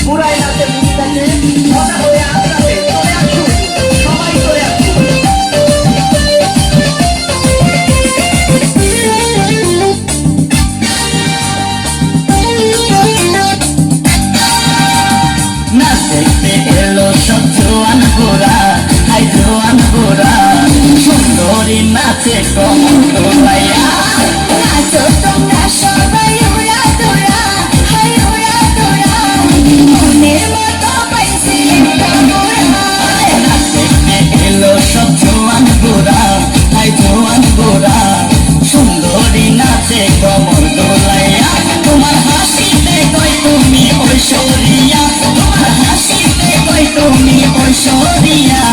পুরাই রাতে মুভিটাকে মজা হয়ে আসতে চলে আসুন, সবাই চলে আসুন। না দেখতে এলো সব জোয়ান গোরা, হাই জোয়ান গোরা, সুন্দরী নাচে কমর দোলাইয়া। নাচো তোমরা সবাই উড়া তোরা, হাই উড়া তোরা, মনের মতো পাইছি একটা মোরা। না দেখতে এলো সব জোয়ান গোরা, হাই জোয়ান গোরা, সুন্দরী নাচে কমর দোলাইয়া। তোমার হাসিতে কই তুমি ঐশ্বরিয়া, তোমার হাসিতে কই তুমি ঐশ্বরিয়া।